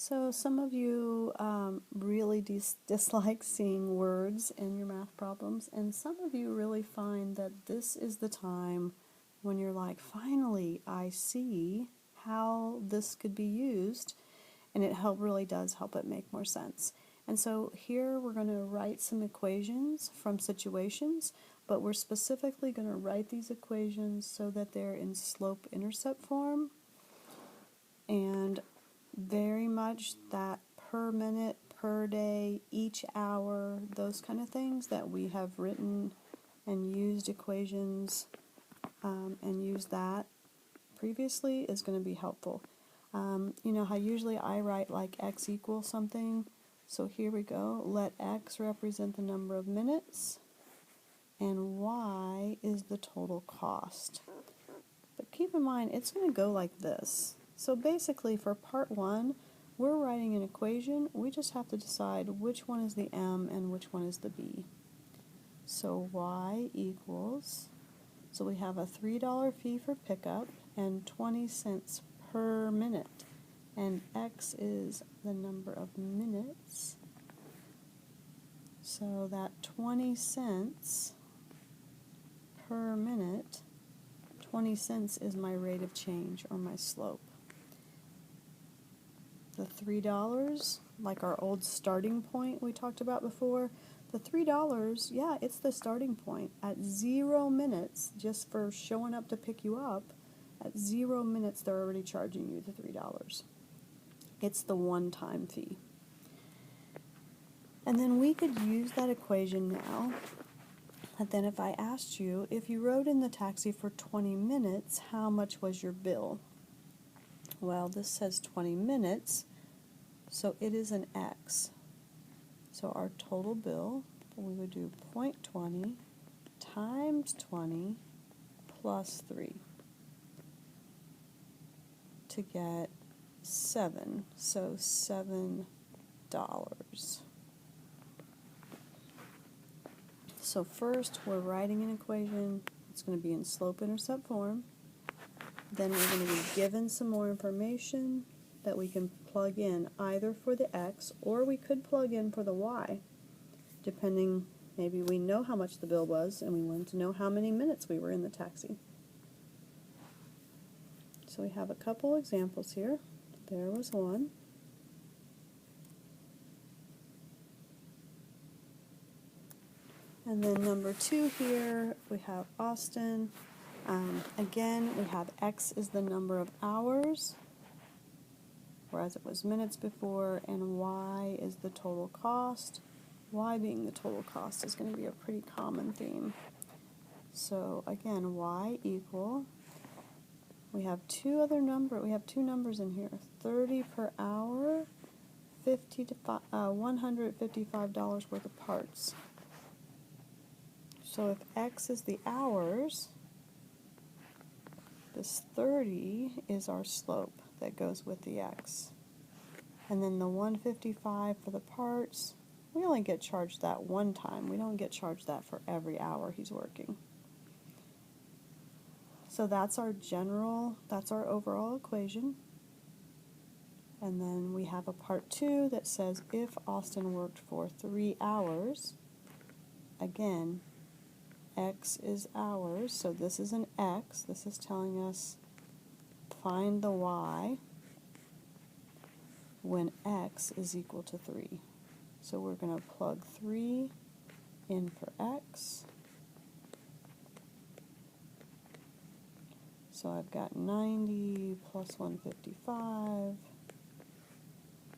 So some of you really dislike seeing words in your math problems, and some of you really find that this is the time when you're like, finally, I see how this could be used, and it really does help it make more sense. And so here we're going to write some equations from situations, but we're specifically going to write these equations so that they're in slope-intercept form, and very much that per minute, per day, each hour, those kind of things that we have written and used equations and used that previously is going to be helpful. You know how usually I write like x equals something, so here we go. Let x represent the number of minutes and y is the total cost. But keep in mind it's going to go like this. So basically for part 1, we're writing an equation. We just have to decide which one is the m and which one is the b. So y equals, so we have a $3 fee for pickup and 20 cents per minute. And x is the number of minutes. So that 20 cents per minute, 20 cents is my rate of change or my slope. The $3, like our old starting point we talked about before, the $3, yeah, it's the starting point. At 0 minutes, just for showing up to pick you up, at 0 minutes they're already charging you the $3. It's the one-time fee. And then we could use that equation now. And then if I asked you, if you rode in the taxi for 20 minutes, how much was your bill? Well, this says 20 minutes, so it is an x. So our total bill, we would do 0.20 times 20 plus 3 to get 7. So $7. So first we're writing an equation. It's going to be in slope-intercept form. Then we're going to be given some more information that we can plug in either for the x or we could plug in for the y, depending, maybe we know how much the bill was and we wanted to know how many minutes we were in the taxi. So we have a couple examples here. There was one. And then number 2 here, we have Austin. Again, we have x is the number of hours, whereas it was minutes before, and y is the total cost. Y being the total cost is going to be a pretty common theme. So again, y equal, we have two numbers in here, 30 per hour, $155 worth of parts. So if x is the hours, this 30 is our slope that goes with the x. And then the 155 for the parts, we only get charged that one time. We don't get charged that for every hour he's working. So that's our overall equation. And then we have a part 2 that says if Austin worked for 3 hours, again, x is hours, so this is an x. This is telling us find the y when x is equal to 3. So we're going to plug 3 in for x. So I've got 90 plus 155,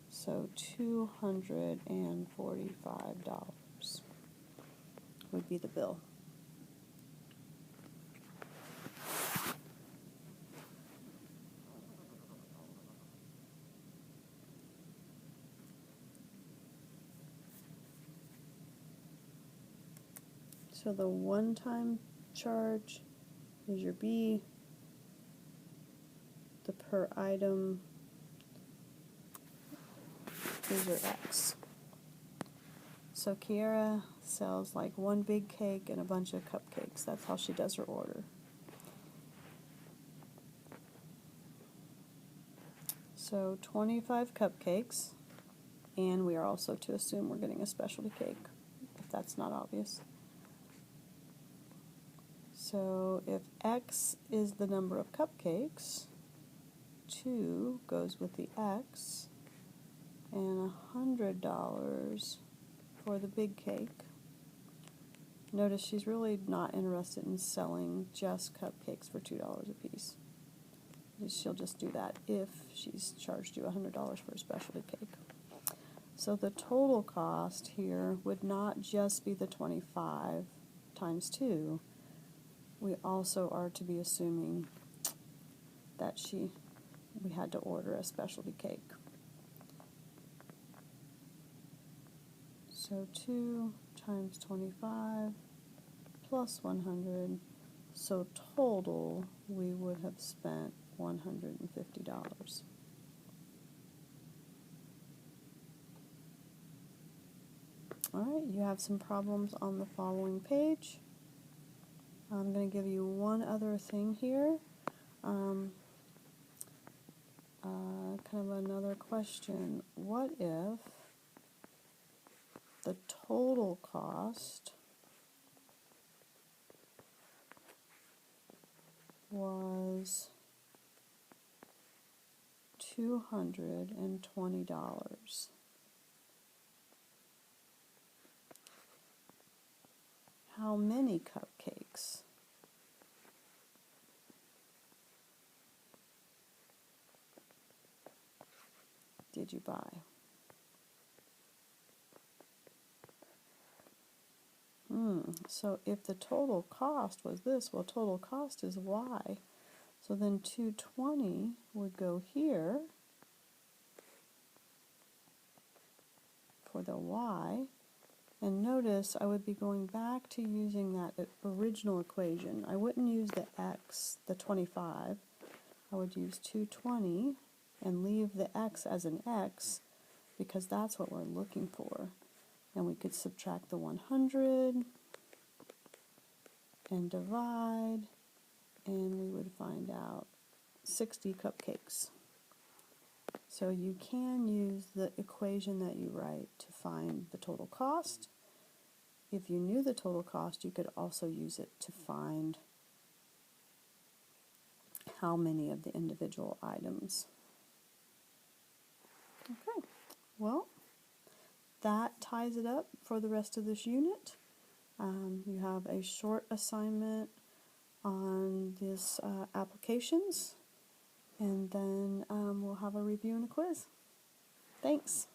so $245 would be the bill. So the one-time charge is your B, the per item is your X. So Kiara sells like one big cake and a bunch of cupcakes. That's how she does her order. So 25 cupcakes, and we are also to assume we're getting a specialty cake, if that's not obvious. So if X is the number of cupcakes, 2 goes with the X, and $100 for the big cake. Notice she's really not interested in selling just cupcakes for $2 a piece. She'll just do that if she's charged you $100 for a specialty cake. So the total cost here would not just be the 25 times 2. We also are to be assuming that we had to order a specialty cake. So 2 times 25 plus 100, so total we would have spent $150. Alright, you have some problems on the following page. I'm going to give you one other thing here. Kind of another question. What if the total cost was $220? How many cupcakes did you buy? So if the total cost was this, well, total cost is Y. So then 220 would go here for the Y. And notice I would be going back to using that original equation. I wouldn't use the X, the 25. I would use 220 and leave the X as an X because that's what we're looking for. And we could subtract the 100 and divide, and we would find out 60 cupcakes. So you can use the equation that you write to find the total cost. If you knew the total cost, you could also use it to find how many of the individual items. Okay, well, that ties it up for the rest of this unit. You have a short assignment on this applications, and then we'll have a review and a quiz. Thanks.